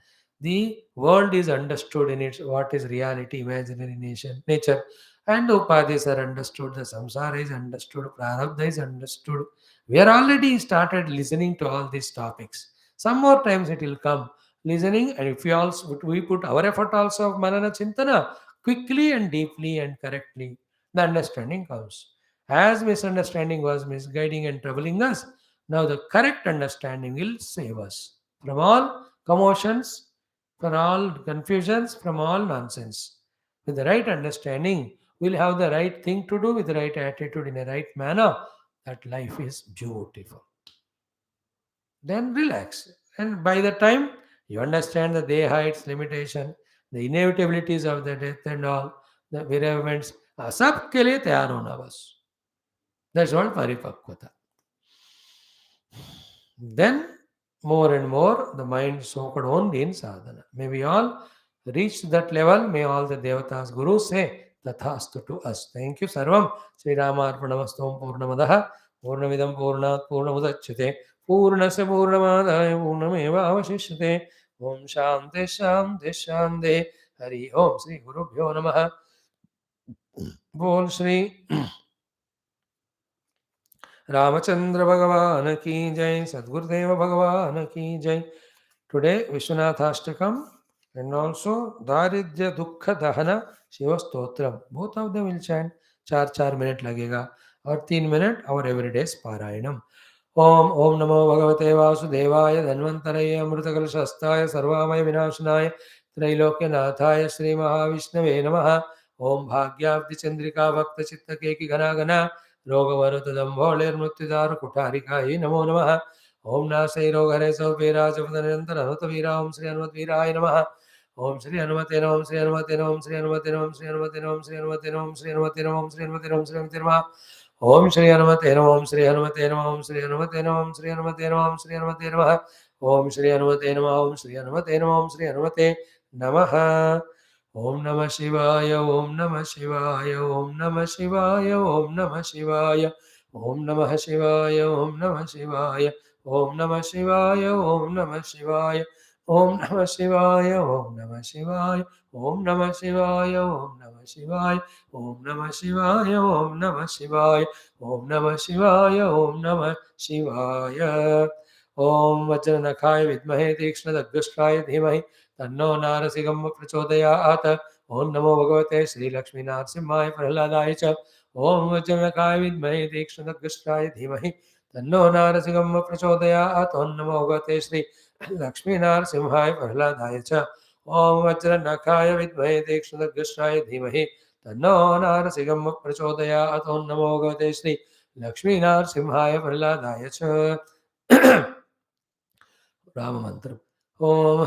the world is understood in its what is reality, imaginary nature, and the upadhis are understood, the samsara is understood, prarabdha is understood. We are already started listening to all these topics. Some more times it will come listening, and if we put our effort also of manana chintana quickly and deeply and correctly, the understanding comes. As misunderstanding was misguiding and troubling us, now the correct understanding will save us from all commotions, from all confusions, from all nonsense. With the right understanding, we'll have the right thing to do with the right attitude in a right manner. That life is beautiful. Then relax. And by the time you understand the deha, its limitation, the inevitabilities of the death and all, the bereavements, सब के लिए तैयार होना बस. That's all paripakvata. Then more and more the mind soaked only in sadhana. May we all reach that level. May all the devatas, gurus say tathastu to us. Thank you sarvam. Sri Rama Arpanamastom Purnamadaha Purnamidam Purnat Purnamudachyate Purnasya Purnamadaya Purnameva Avashishyate. Om Shanti Shanti Shanti. Hari Om Sri Guru Bhyo Namaha. Bol Sri Ramachandra Bhagavan ki jai, Sadgurudeva Bhagavan ki jai. Today, Vishwanatha Ashtakam and also Daridra Dukkha Dahana Shiva Stotram. Both of them will chant 4 minutes लगेगा और 3 minutes our everyday Parayanam. Om Om Namo Bhagavate Vasudevaya Dhanvantaraye Amrutakalasastaye Sarvamaya Vinashanaye Trailokyanathaye Sri Mahavishnave Namaha. Om Bhagyavdi Chandrika Bhakta Chitta Keki Gana Gana रोगवरुतदम्भोलेर्मृत्युदार कुठारिकायै नमो नमः. ओम नासै रोगहरे सौपेराजपदनिरन्तर हनुतवीरा ओम श्री हनुमद्वीराय नमः. ओम श्री हनुमते नमः. ओम श्री हनुमते नमः. ओम श्री हनुमते नमः. ओम श्री हनुमते नमः. ओम श्री हनुमते नमः. ओम श्री हनुमते नमः. ओम श्री हनुमते नमः. ओम श्री हनुमते नमः. ओम श्री हनुमते नमः. ओम श्री हनुमते नमः. ओम श्री हनुमते नमः. ओम श्री हनुमते नमः. ओम श्री हनुमते नमः. ओम श्री हनुमते नमः. ओम श्री हनुमते नमः. ओम श्री हनुमते नमः. ओम नमः शिवाय. ओम नमः शिवाय. ओम नमः शिवाय. ओम नमः शिवाय. ओम नमः शिवाय. ओम नमः शिवाय. ओम नमः शिवाय. ओम नमः शिवाय. ओम नमः शिवाय. ओम नमः शिवाय. ओम नमः शिवाय. ओम नमः शिवाय. ओम नमः शिवाय. ओम नमः शिवाय. ओम नमः शिवाय. ओम नमः शिवाय. ओम वज्रनखाय विद्महे तीक्ष्णदग्धुष्टाय धीमहि तन्नो नारसिंहः प्रचोदयात्. ओम नमो भगवते श्री लक्ष्मी नरसिंहाय प्रह्लादाय च. ओम वज्रनखाय विद्महे तीक्ष्णदग्धुष्टाय धीमहि तन्नो नारसिंहः प्रचोदयात्. ओम नमो भगवते श्री लक्ष्मी नरसिंहाय प्रह्लादाय च. ओम वज्रनखाय विद्महे तीक्ष्णदग्धुष्टाय धीमहि तन्नो नारसिंहः प्रचोदयात्. ओम नमो भगवते श्री लक्ष्मी नरसिंहाय प्रह्लादाय च. राम मंत्र. ओम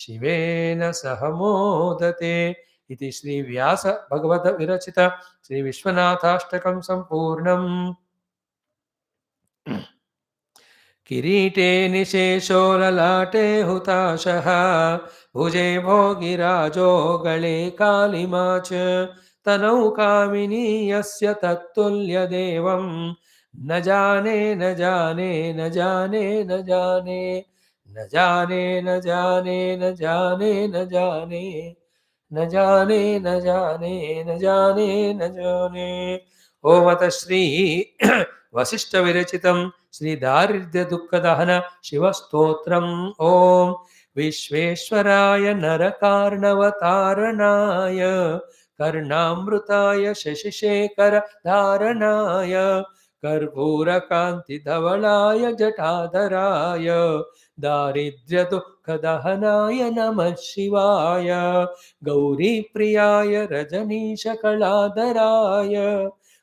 शिवेन सह मोदते इति श्री व्यास भगवत विरचित श्री विश्वनाथाष्टकं सम्पूर्णम्। किरीटे निशेषो ललाटे हुताशः भुजे भोगिराजो गले कालिमा च तनौ कामिनी यस्य तत्तुल्यदेवं न जाने न जाने न जाने न जाने न जाने न जाने न जाने न जाने न जाने न जाने न जाने न जाने। ओमत श्री वसिष्ठ विरचितं श्री दारिद्र्य दुःख दहन शिव स्तोत्रम्। ओम विश्वेश्वराय नरकार्णवतारणाय कर्णामृताय शशिशेखर धारणाय कर्पूरकान्तिधवलाय जटाधराय दारिद्र्य दुःख दहनाय नमः शिवाय गौरीप्रियाय रजनीशकलाधराय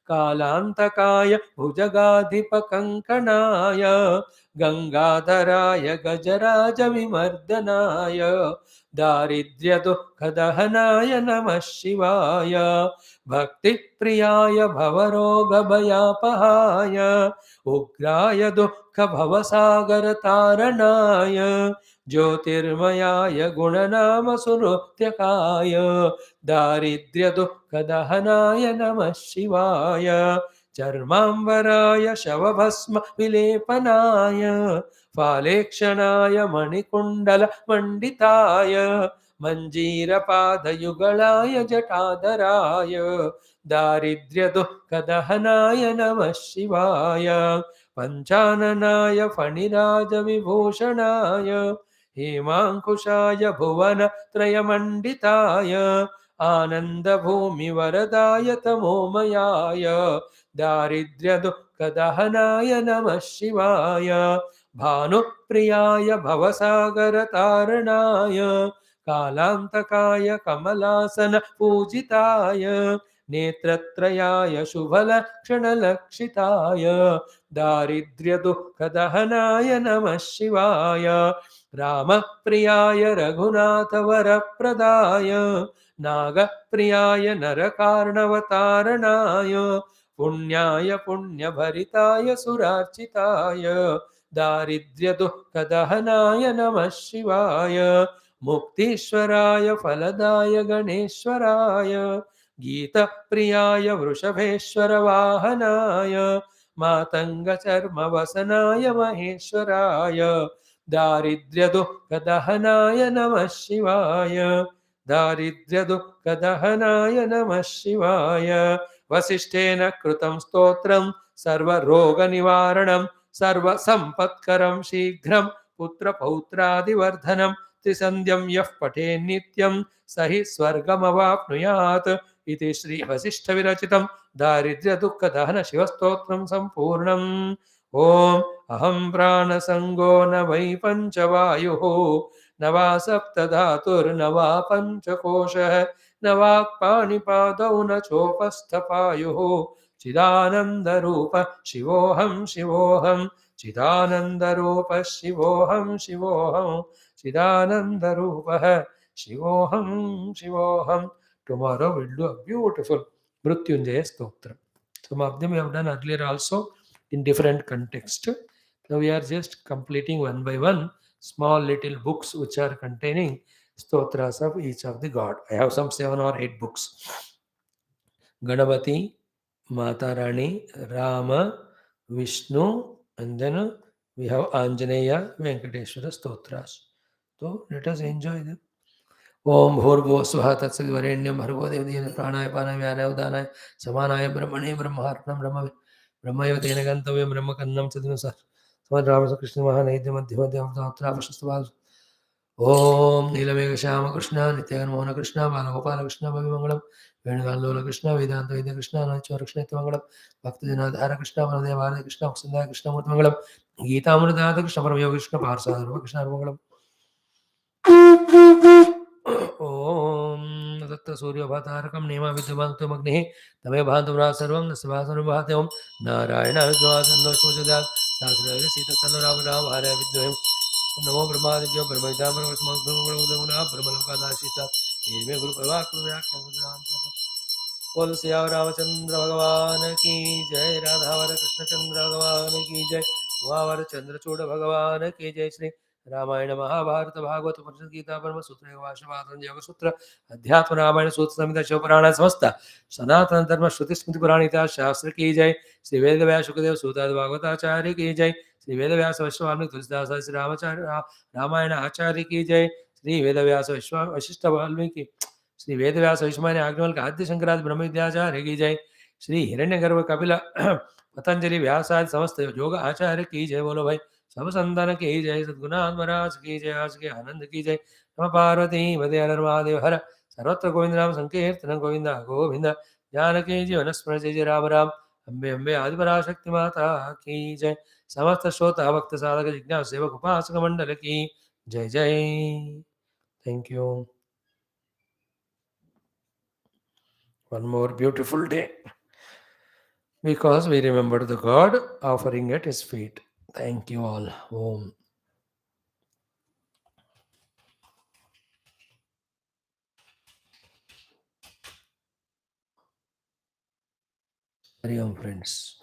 कालान्तकाय भुजगाधिपकङ्कणाय गंगाधराय गजराजविमर्दनाय दारिद्र्यदुःखदहनाय नमः शिवाय भक्तिप्रियाय भवरोगभयापहाय उग्राय दुःखभवसागरतारणाय ज्योतिर्मयाय गुणनामसुनृत्यकाय दारिद्र्यदुःखदहनाय नमः शिवाय चर्माम्बराय शवभस्म विलेपनाय फालेक्षणाय मणिकुण्डल मण्डिताय मञ्जीरपादयुगलाय जटाधराय दारिद्र्यदुःखदहनाय नमः शिवाय पञ्चाननाय फणिराजविभूषणाय हेमाङ्कुशाय भुवनत्रयमण्डिताय आनन्दभूमिवरदाय तमोमयाय दारिद्र्यदुःखदहनाय नमः शिवाय भानुप्रियाय भवसागरतारणाय कालान्तकाय कमलासन पूजिताय नेत्रत्रयाय शुभलक्षणलक्षिताय दारिद्र्यदुःखदहनाय नमः शिवाय रामप्रियाय रघुनाथवरप्रदाय नागप्रियाय नरकार्णवतारणाय पुण्याय पुण्यभरिताय सुरार्चिताय दारिद्र्यदुःखदहनाय नमः शिवाय मुक्तीश्वराय फलदाय गणेश्वराय गीतप्रियाय वृषभेश्वर वाहनाय मातङ्गचर्मवसनाय महेश्वराय दारिद्र्यदुःखदहनाय नमः शिवाय दारिद्र्यदुःखदहनाय नमः शिवाय वसिष्ठेन कृतं स्तोत्रं सर्वरोगनिवारणं सर्वसम्पत्करं शीघ्रं पुत्रपौत्रादिवर्धनं त्रिसन्ध्यं यः पठेन् नित्यं स हि स्वर्गमवाप्नुयात् इति श्री वसिष्ठ विरचितं दारिद्र्यदुःखदहन शिवस्तोत्रं सम्पूर्णम्। ओम अहं प्राणसंगो न वै पञ्चवायुः न वा सप्तधातुर्न वा पञ्चकोशः न वाक्पाणिपादौ न चोपस्थपायुः चिदानन्दरूप शिवोऽहं शिवोऽहं चिदानन्दरूप शिवोऽहं शिवोऽहं चिदानन्दरूपः शिवोऽहं शिवोऽहं. Tomorrow we'll do a beautiful Mrityunjaya Stotram. Some of them we have done earlier also in different context. Now we are just completing one by one small little books which are containing stotras of each of the god. I have some 7 or 8 books. Ganapati, Mata Rani, Rama, Vishnu, and then we have Anjaneya, Venkateshwara stotras. So let us enjoy them. ओम भूर्भुवः स्वः तत्सवितुर्वरेण्यं भर्गो देवस्य प्राणाय पानाय व्यानाय उदानाय समानाय ब्रह्मणे ब्रह्मार्पणं ब्रह्मैव तेन गन्तव्यं ब्रह्मकन्नं च दिवसः समर्थ रामकृष्ण महानैद्य मध्य मध्य अवतात्रापशस्तवाल. ओम नीलमेघ श्याम कृष्ण नित्यागन मोहन कृष्ण बालगोपाल कृष्ण भविमंगलम वेणुगालोल कृष्ण वेदांत वेद कृष्ण अनंत कृष्ण नित्यमंगलम भक्तजनाधार कृष्ण वरदे भारत कृष्ण सुंदर कृष्ण मूर्तिमंगलम गीतामृताद कृष्ण परमयोग कृष्ण पार्षद कृष्ण मंगलम. ओम दत्त सूर्यभातारकं नेमा विद्युमग्निः तमे भान्तुरा सर्वं नस्वासनुभाते ओम नारायण द्वादन्नो सूर्यदात् तासुरस्य सीततनुरावराव हरे विद्महे नमो ब्रह्मादिभ्यो ब्रह्मविद्या ब्रह्मलोकादाशिता मे गुरु प्रभाकृ बोल सिया रामचंद्र भगवान की जय, राधावर कृष्ण चंद्र भगवान की जय, उमावर चंद्रचूड़ भगवान की जय। श्री रामायण महाभारत भागवत उपनिषद गीता ब्रह्म सूत्र योग सूत्र अध्यात्म रामायण सूत्र संहिता शिवपुराण समस्त सनातन धर्म श्रुति स्मृति पुराणिता शास्त्र की जय। श्री वेद व्यास सुखदेव सूताद भागवताचार्य की जय। श्री वेद व्यास विश्वामित्र तुलसीदास श्री रामाचार्य रामायण आचार्य की जय। श्री वेद व्यास वशिष्ठ वाल्मीकि श्री वेदव्यास विष्णु आज्ञवल का आद्य शंकराद ब्रह्म विद्याचार्य की जय। श्री हिरण्यगर्भ कपिल पतंजलि व्यासादि समस्त योग आचार्य की जय। बोलो भाई सब संतान की जय, सद्गुणात्म महाराज की जय, आज के आनंद की जय। नमः पार्वती पते हर महादेव हर, सर्वत्र गोविंद नाम संकीर्तन गोविंद गोविंद। जानकी जीवन स्मरण जय जय राम राम। अम्बे अम्बे आदिपराशक्ति माता की जय। समस्त श्रोता भक्त साधक जिज्ञासु सेवक उपासक मंडल की जय जय। Thank you. One more beautiful day, because we remember the God offering at His feet. Thank you all. Om. Hari Om, friends.